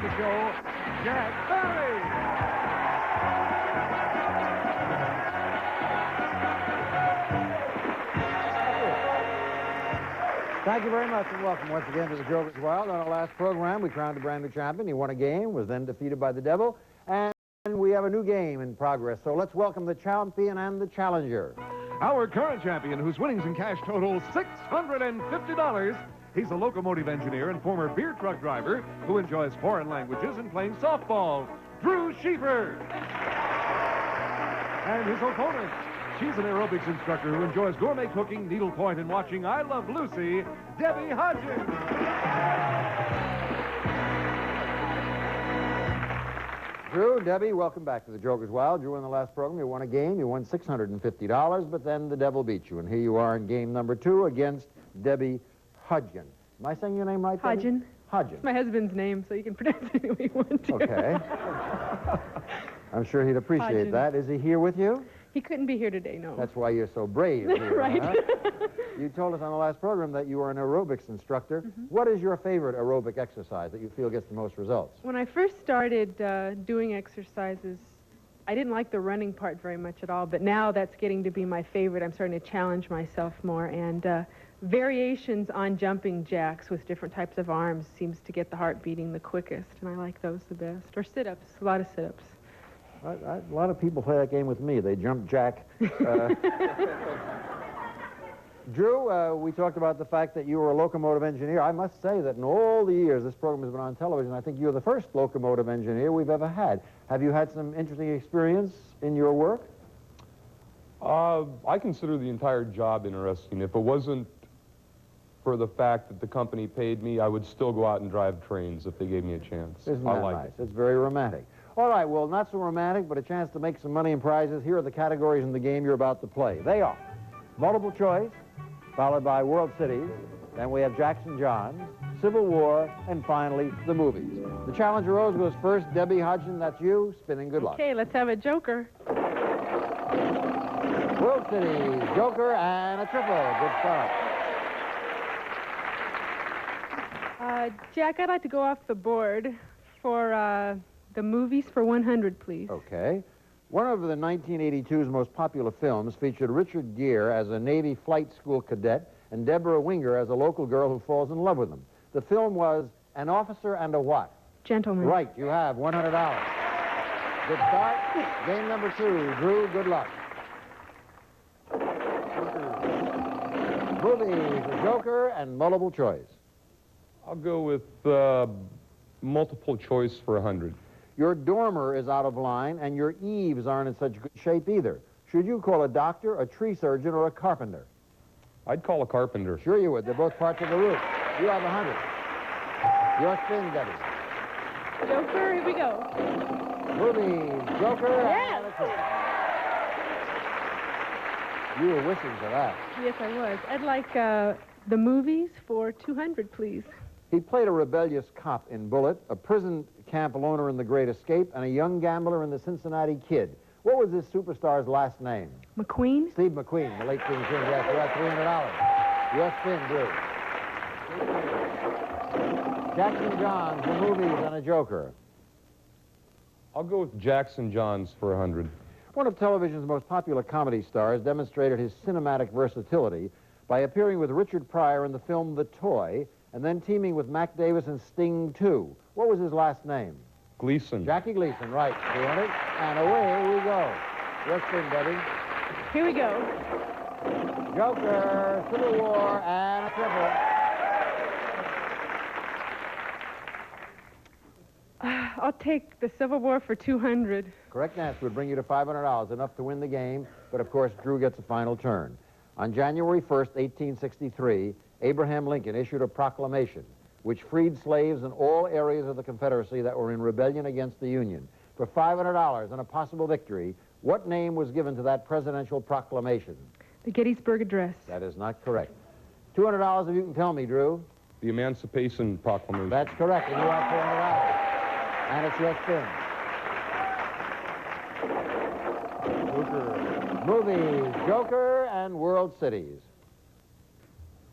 the show, Jack Barry. Thank you very much, and welcome once again to the Joker's Wild. On our last program, we crowned a brand new champion. He won a game, was then defeated by the Devil, and we have a new game in progress. So let's welcome the champion and the challenger. Our current champion, whose winnings in cash total $650. He's a locomotive engineer and former beer truck driver who enjoys foreign languages and playing softball, Drew Schiefer. And his opponent, she's an aerobics instructor who enjoys gourmet cooking, needlepoint, and watching I Love Lucy, Debi Hodgins. Drew, Debbie, welcome back to the Joker's Wild. Drew, in the last program, you won a game. You won $650, but then the Devil beat you. And here you are in game number 2 against Debi Hodgin. Am I saying your name right, Debbie? Hodgin. Hodgin. It's my husband's name, so you can pronounce it any way you want to. Okay. I'm sure he'd appreciate Hodgin. that. Is he here with you? He couldn't be here today, no. That's why you're so brave here, Right. huh? You told us on the last program that you were an aerobics instructor. What is your favorite aerobic exercise that you feel gets the most results? When I first started doing exercises, I didn't like the running part very much at all, but now that's getting to be my favorite. I'm starting to challenge myself more, and variations on jumping jacks with different types of arms seems to get the heart beating the quickest, and I like those the best. Or sit-ups, a lot of sit-ups. A lot of people play that game with me. They jump jack. Drew, we talked about the fact that you were a locomotive engineer. I must say that in all the years this program has been on television, I think you're the first locomotive engineer we've ever had. Have you had some interesting experience in your work? I consider the entire job interesting. If it wasn't for the fact that the company paid me, I would still go out and drive trains if they gave me a chance. Isn't that nice? It's very romantic. All right, well, not so romantic, but a chance to make some money and prizes. Here are the categories in the game you're about to play. They are multiple choice, followed by World Cities, then we have Jackson Johns, Civil War, and finally, the movies. The challenger rose goes first. Debi Hodgin, that's you. Spinning, good luck. Okay, let's have a joker. World Cities, joker, and a triple. Good start. Jack, I'd like to go off the board for the movies for 100, please. Okay. One of the 1982's most popular films featured Richard Gere as a Navy flight school cadet and Deborah Winger as a local girl who falls in love with him. The film was An Officer and a What? Gentleman. Right, you have $100. Good start. Game number 2. Drew, good luck. Movies, a joker, and multiple choice. I'll go with multiple choice for 100. Your dormer is out of line, and your eaves aren't in such good shape either. Should you call a doctor, a tree surgeon, or a carpenter? I'd call a carpenter. Sure you would. They're both parts of the roof. You have 100. Your spin, Debbie. Joker, here we go. Movies, joker, Yes. and a triple. You were wishing for that. Yes, I was. I'd like the movies for 200, please. He played a rebellious cop in Bullet, a prison camp loner in The Great Escape, and a young gambler in The Cincinnati Kid. What was this superstar's last name? McQueen? Steve McQueen, the late King King. Yes, you have $300. Your spin, Drew. Jackson Johns, the movies, and a joker. I'll go with Jackson Johns for 100. One of television's most popular comedy stars demonstrated his cinematic versatility by appearing with Richard Pryor in the film The Toy, and then teaming with Mac Davis in Sting 2. What was his last name? Gleason. Jackie Gleason, right. 200. And away we go. Your spin, Debbie. Here we go. Joker, Civil War, and a triple. I'll take the Civil War for 200. Correct answer would bring you to $500, enough to win the game, but of course Drew gets a final turn. On January 1st, 1863, Abraham Lincoln issued a proclamation which freed slaves in all areas of the Confederacy that were in rebellion against the Union. For $500 and a possible victory, what name was given to that presidential proclamation? The Gettysburg Address. That is not correct. $200 if you can tell me, Drew. The Emancipation Proclamation. That's correct, and you have $400. And it's your spin. Joker. Movies, Joker, and World Cities.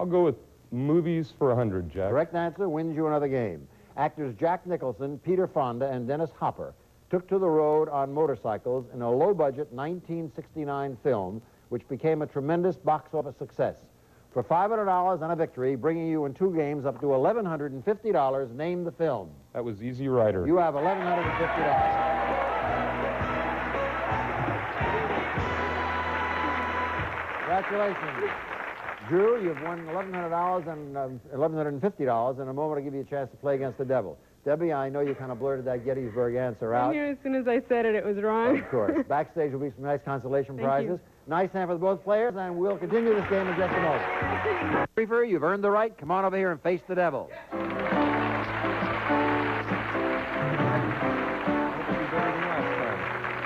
I'll go with movies for 100, Jack. Correct answer wins you another game. actors Jack Nicholson, Peter Fonda, and Dennis Hopper took to the road on motorcycles in a low-budget 1969 film, which became a tremendous box office success. For $500 and a victory, bringing you in 2 games up to $1,150, name the film. That was Easy Rider. You have $1,150. Congratulations. Drew, you've won $1,100 and $1,150. In a moment, I'll give you a chance to play against the devil. Debbie, I know you kind of blurted that Gettysburg answer out. I knew as soon as I said it, it was wrong. Of course. Backstage will be some nice consolation Thank prizes. you. Nice hand for both players, and we'll continue this game in just a moment. Briefer, you've earned the right. Come on over here and face the devil.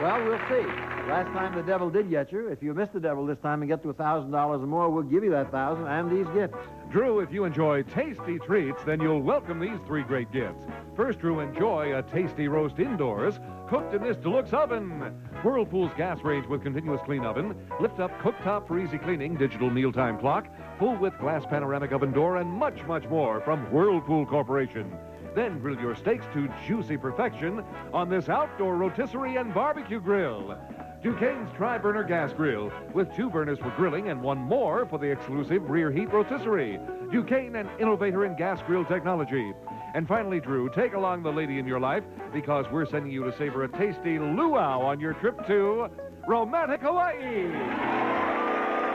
Well, we'll see. Last time the devil did get you. If you miss the devil this time and get to $1,000 or more, we'll give you that $1,000 and these gifts. Drew, if you enjoy tasty treats, then you'll welcome these 3 great gifts. First, Drew, enjoy a tasty roast indoors, cooked in this deluxe oven. Whirlpool's gas range with continuous clean oven, lift-up cooktop for easy cleaning, digital mealtime clock, full-width glass panoramic oven door, and much, much more from Whirlpool Corporation. Then grill your steaks to juicy perfection on this outdoor rotisserie and barbecue grill. Duquesne's Tri-Burner Gas Grill, with 2 burners for grilling and 1 more for the exclusive rear heat rotisserie. Duquesne, an innovator in gas grill technology. And finally, Drew, take along the lady in your life, because we're sending you to savor a tasty luau on your trip to romantic Hawaii.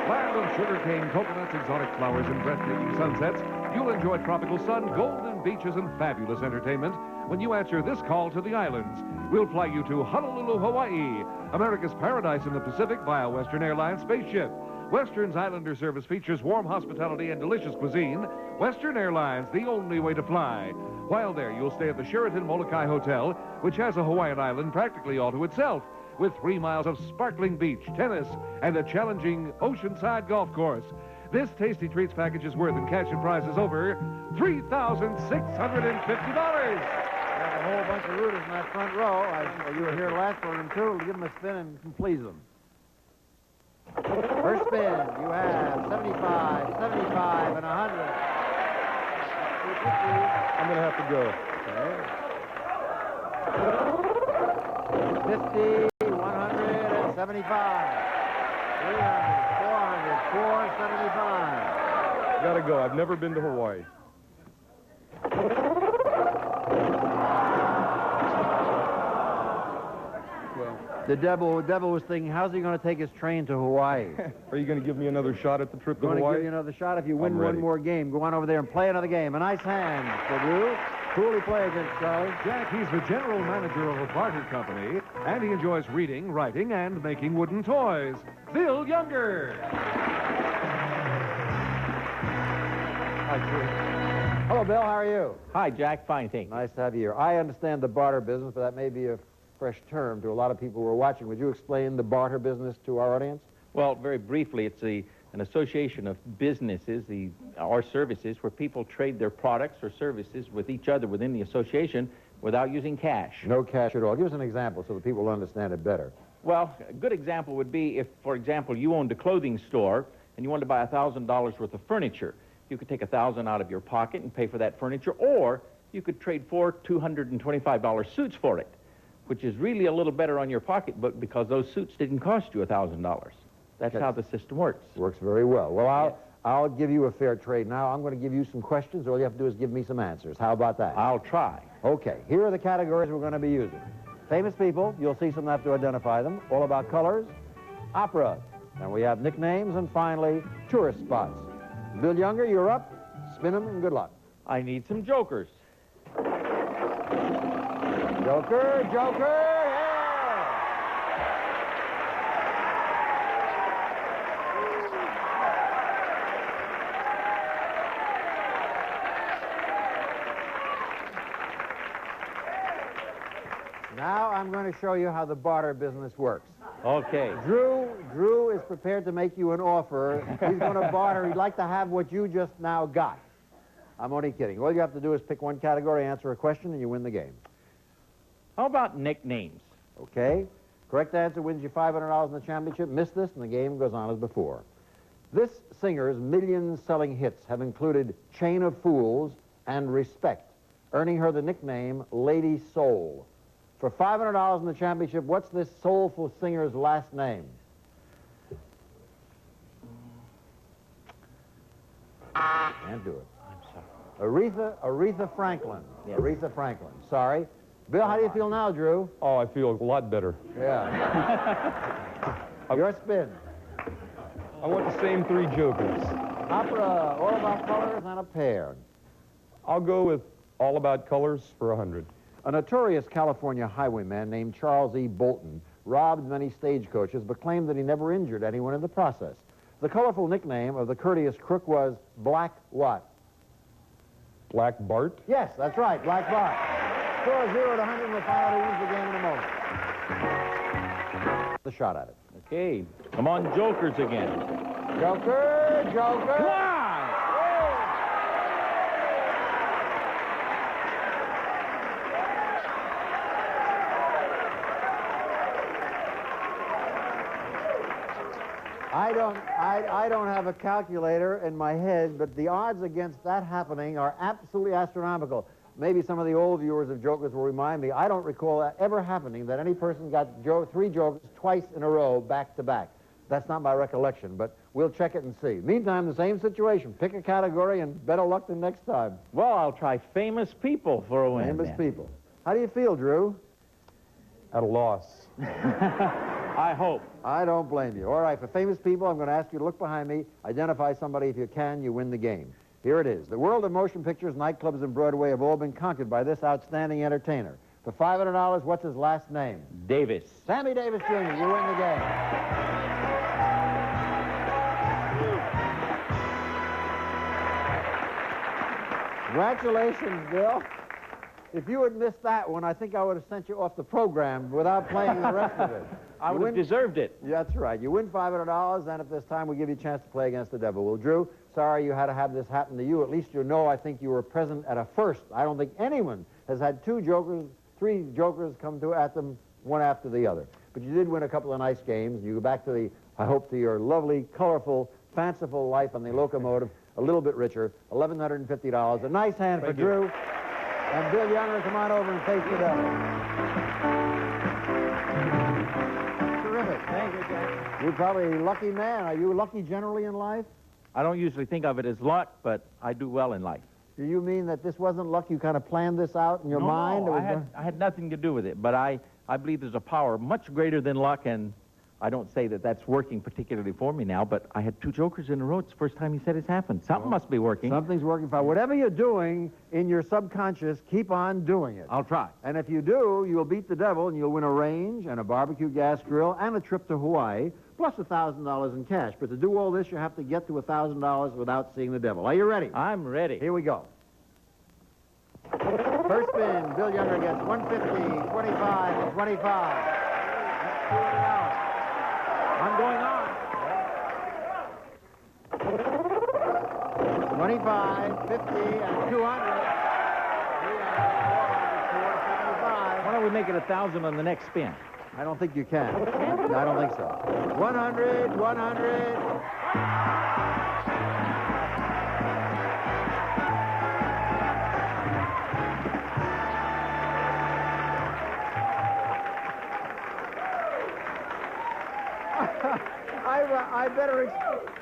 Land of sugarcane, coconuts, exotic flowers, and breathtaking sunsets, you'll enjoy tropical sun, golden beaches, and fabulous entertainment when you answer this call to the islands. We'll fly you to Honolulu, Hawaii, America's paradise in the Pacific via Western Airlines spaceship. Western's Islander service features warm hospitality and delicious cuisine. Western Airlines, the only way to fly. While there, you'll stay at the Sheraton Molokai Hotel, which has a Hawaiian island practically all to itself, with 3 miles of sparkling beach, tennis, and a challenging oceanside golf course. This Tasty Treats package is worth in cash and prizes over $3,650. Got a whole bunch of rooters in that front row. You were here last for them, too. Give them a spin and please them. First spin, you have 75, 75, and 100. I'm going to have to go. Okay. 50, 175, 300, 400, 475. Gotta go. I've never been to Hawaii. The devil was thinking, how's he going to take his train to Hawaii? Are you going to give me another shot at the trip to Going to Hawaii? give you another shot if you win I'm one ready. more game. Go on over there and play another game. A nice hand for Drew. Coolly play against Charlie. Jack, he's the general manager of a barter company, and he enjoys reading, writing, and making wooden toys. Bill Younger. Hi, Drew. Hello, Bill. How are you? Hi, Jack. Fine, thank you. Nice to have you here. I understand the barter business, but that may be a fresh term to a lot of people who are watching. Would you explain the barter business to our audience? Well, very briefly, it's an association of businesses, our services, where people trade their products or services with each other within the association without using cash. No cash at all. Give us an example so that people will understand it better. Well, a good example would be if, for example, you owned a clothing store and you wanted to buy $1,000 worth of furniture. You could take $1,000 out of your pocket and pay for that furniture, or you could trade 4 $225 suits for it, which is really a little better on your pocketbook because those suits didn't cost you $1,000. That's how the system works. Works very well. Well, I'll give you a fair trade now. I'm going to give you some questions. All you have to do is give me some answers. How about that? I'll try. Okay. Here are the categories we're going to be using. Famous people. You'll see some have to identify them. All about colors. Opera. And we have nicknames. And finally, tourist spots. Bill Younger, you're up. Spin them and good luck. I need some jokers. Joker, Joker, yeah! Now I'm going to show you how the barter business works. Okay. Drew is prepared to make you an offer. He's going to barter. He'd like to have what you just now got. I'm only kidding. All you have to do is pick one category, answer a question, and you win the game. How about nicknames? Okay. Correct answer wins you $500 in the championship. Miss this, and the game goes on as before. This singer's million-selling hits have included Chain of Fools and Respect. earning her the nickname Lady Soul. For $500 in the championship, what's this soulful singer's last name? Can't do it. I'm sorry. Aretha Franklin. Yes. Aretha Franklin. Sorry. Bill, how do you feel now, Drew? Oh, I feel a lot better. Yeah. Your spin. I want the same three jokers. Opera, All About Colors, and a pair. I'll go with All About Colors for 100. A notorious California highwayman named Charles E. Bolton robbed many stagecoaches, but claimed that he never injured anyone in the process. The colorful nickname of the courteous crook was Black what? Black Bart? Yes, that's right, Black Bart. Score 0 to 100, and we'll find out who wins the game in a moment. The shot at it. Okay, come on, jokers again. Joker, Joker. Why? I don't have a calculator in my head, but the odds against that happening are absolutely astronomical. Maybe some of the old viewers of Jokers will remind me. I don't recall that ever happening that any person got three Jokers twice in a row, back to back. That's not my recollection, but we'll check it and see. Meantime, the same situation. Pick a category and better luck than next time. Well, I'll try famous people for a win. Famous then. people. How do you feel, Drew? At a loss. I hope. I don't blame you. All right, for famous people, I'm going to ask you to look behind me, identify somebody. If you can, you win the game. Here it is. The world of motion pictures, nightclubs, and Broadway have all been conquered by this outstanding entertainer. For $500, what's his last name? Davis. Sammy Davis Jr., you win the game. Congratulations, Bill. If you had missed that one, I think I would have sent you off the program without playing the rest of it. I would have deserved it. That's right. You win $500, and at this time, we give you a chance to play against the devil. Well, Drew, sorry you had to have this happen to you. At least you know I think you were present at a first. I don't think anyone has had three jokers come at them one after the other. But you did win a couple of nice games. You go back to I hope, to your lovely, colorful, fanciful life on the locomotive, a little bit richer, $1,150. A nice hand for Drew. And Bill Younger, come on over and face the devil. Terrific. Thank you, Jack. You're probably a lucky man. Are you lucky generally in life? I don't usually think of it as luck, but I do well in life. Do you mean that this wasn't luck? You kind of planned this out in your mind? No, I had nothing to do with it, but I believe there's a power much greater than luck, and I don't say that that's working particularly for me now, but I had two jokers in a row. It's the first time he said it's happened. Something must be working. Something's working fine. Whatever you're doing in your subconscious, keep on doing it. I'll try. And if you do, you'll beat the devil, and you'll win a range and a barbecue gas grill and a trip to Hawaii, plus $1,000 in cash. But to do all this, you have to get to $1,000 without seeing the devil. Are you ready? I'm ready. Here we go. First spin, Bill Younger gets 150, 25, and 25. I'm going on. 25, 50, and 200. Why don't we make it 1,000 on the next spin? I don't think you can. I don't think so. 100, 100.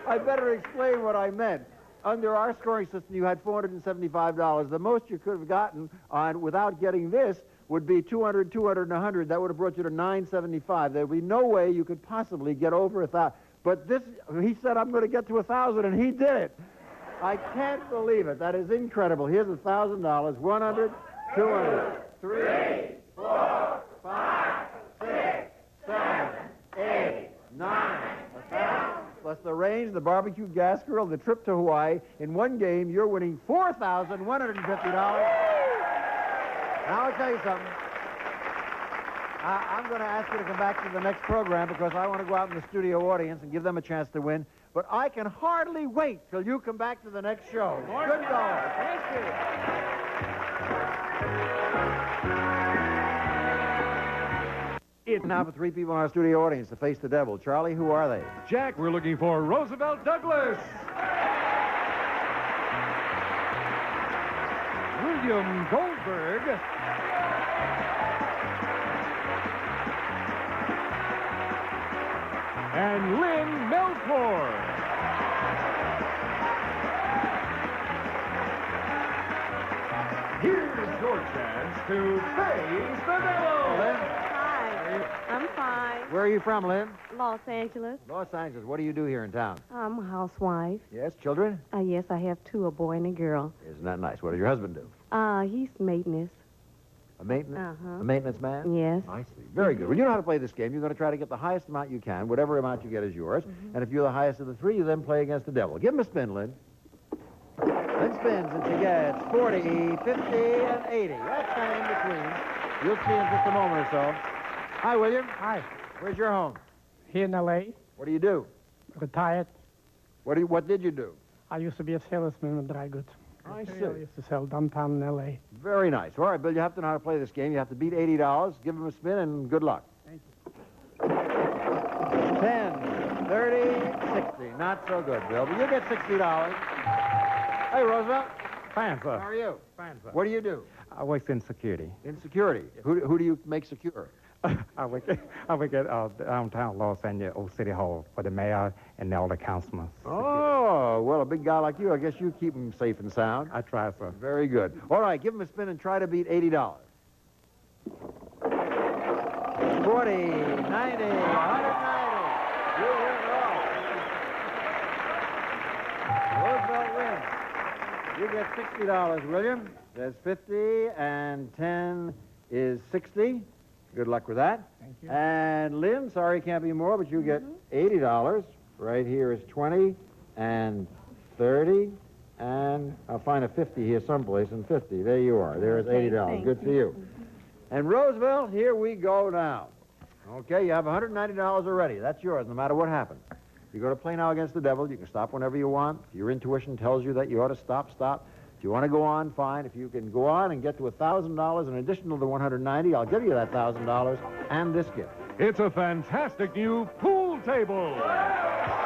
I better explain what I meant. Under our scoring system, you had $475. The most you could have gotten on without getting this would be 200, 200, and 100. That would have brought you to $975. There would be no way you could possibly get over 1,000. But this, he said, I'm going to get to 1,000, and he did it. I can't believe it. That is incredible. Here's $1,000. 100, 200, 3, 4, 5, 6, 7, 8, 9, 1,000. Plus the range, the barbecue gas grill, the trip to Hawaii. In one game, you're winning $4,150. Now I'll tell you something. I'm going to ask you to come back to the next program because I want to go out in the studio audience and give them a chance to win. But I can hardly wait till you come back to the next show. Good going. Thank you. It's now for three people in our studio audience to face the devil. Charlie, who are they? Jack, we're looking for Roosevelt Douglas. William Goldberg. And Lynn Melford. Here's your chance to face the devil. Lynn, Hi, I'm fine. where are you from, Lynn? Los Angeles. Los Angeles. What do you do here in town? I'm a housewife. Yes, children? Yes, I have two, a boy and a girl. Isn't that nice? What does your husband do? He's maintenance. A maintenance? Uh-huh. A maintenance man? Yes. I see. Very good. Well, you know how to play this game. You're going to try to get the highest amount you can. Whatever amount you get is yours. And if you're the highest of the three, you then play against the devil. Give him a spin, Lynn. Lynn spins and she gets 40, 50, and 80. That's kind of in between. You'll see in just a moment or so. Hi, William. Hi. Where's your home? Here in L.A., What do you do? retired. What did you do? I used to be a salesman with dry goods. I see. I used to sell downtown in L.A. Very nice. All right, Bill, you have to know how to play this game. You have to beat $80. Give him a spin, and good luck. Thank you. 10, 30, 60. Not so good, Bill, but you get $60. Hey, Roosevelt. Fine, sir. How are you? Fine, sir. What do you do? I work in security. In security. Who do you make secure? I work at downtown Los Angeles Old City Hall for the mayor and all the councilmen. Oh, well, a big guy like you, I guess you keep him safe and sound. I try, sir. Very good. All right, give him a spin and try to beat $80. 40, 90, 190. You win it all. Roosevelt wins. You get $60, William. There's 50, and 10 is 60. Good luck with that. Thank you. And Lynn, sorry can't be more, but you get $80. Right here is 20 and 30, and I'll find a 50 here someplace, and 50. There you are. There is $80. Good for you. And Roosevelt, here we go now. Okay, you have $190 already. That's yours, no matter what happens. You're going to play now against the devil. You can stop whenever you want. If your intuition tells you that you ought to stop, stop. If you want to go on, fine. If you can go on and get to $1,000 in addition to the $190, I'll give you that $1,000 and this gift. It's a fantastic new pool table.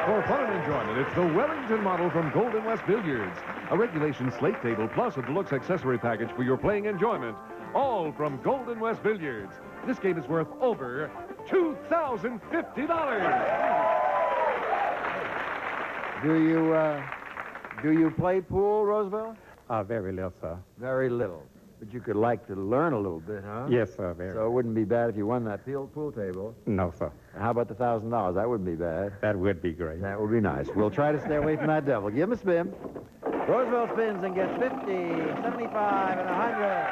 For fun and enjoyment, it's the Wellington model from Golden West Billiards. A regulation slate table plus a deluxe accessory package for your playing enjoyment. All from Golden West Billiards. This game is worth over $2,050. Do you play pool, Roosevelt? Very little, sir. Very little. But you could like to learn a little bit, huh? Yes, sir, very. So it wouldn't be bad if you won that pool table. No, sir. How about the $1,000? That wouldn't be bad. That would be great. That would be nice. We'll try to stay away from that devil. Give him a spin. Roosevelt spins and gets 50, 75, and 100.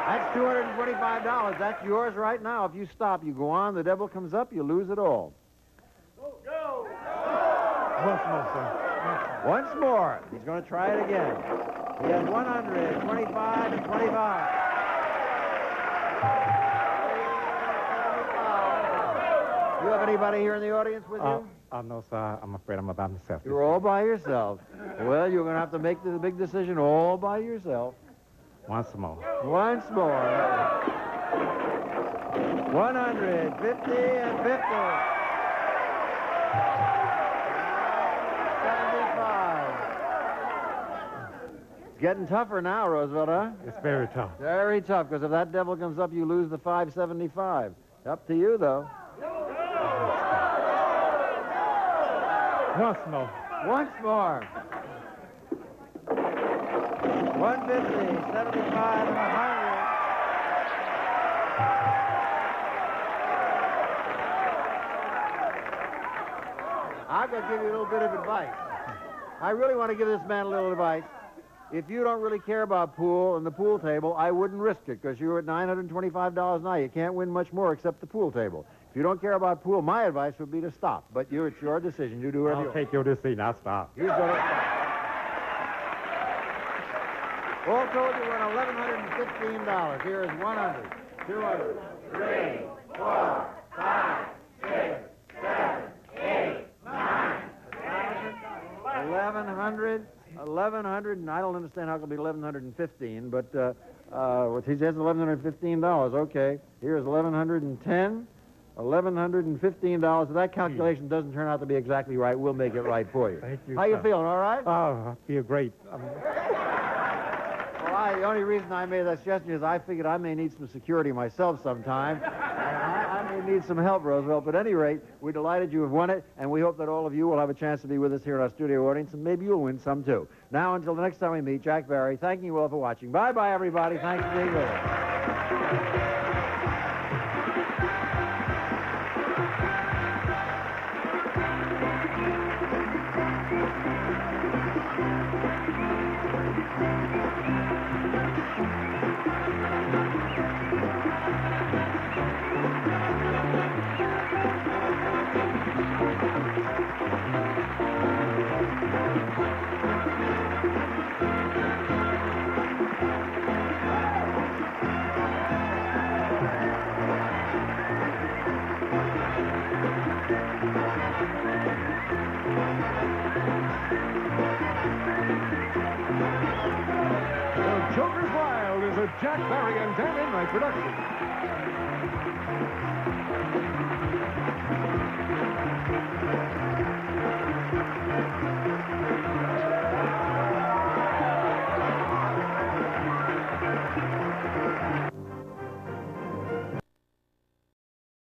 That's $225. That's yours right now. If you stop, you go on, the devil comes up, you lose it all. Once more, sir. Once more. He's going to try it again. He has 100, 25, and 25. You have anybody here in the audience with you? No, sir. I'm afraid I'm by myself. You're all by yourself. Well, you're going to have to make the big decision all by yourself. Once more. Once more. 100, 50, and 50. 75. It's getting tougher now, Roosevelt, huh? It's very tough. Very tough, because if that devil comes up, you lose the 575. Up to you, though. Once more. Once more. 150, 75, and 100. I'm going to give you a little bit of advice. I really want to give this man a little advice. If you don't really care about pool and the pool table, I wouldn't risk it, because you're at $925 now. You can't win much more except the pool table. If you don't care about pool, my advice would be to stop. But it's your decision. You do whatever you I'll want. take your decision. I'll stop. He's going to stop. All told, you won $1,115. Here is 100, 200, 3, 4, 5, 6, 7, 8, 9, 1,100, 1,100, and I don't understand how it could be 1,115, but he says $1,115. Okay, here's 1,110, $1,115. If that calculation doesn't turn out to be exactly right, we'll make it right for you. Thank you, How you sir. feeling? All right? Oh, I feel great. the only reason I made that suggestion is I figured I may need some security myself sometime. And I may need some help, Roosevelt. But at any rate, we're delighted you have won it, and we hope that all of you will have a chance to be with us here in our studio audience, and maybe you'll win some, too. Now, until the next time we meet, Jack Barry, thanking you all for watching. Bye-bye, everybody. Thanks for being with us. Joker's Wild is a Jack Barry and Dan Enright production.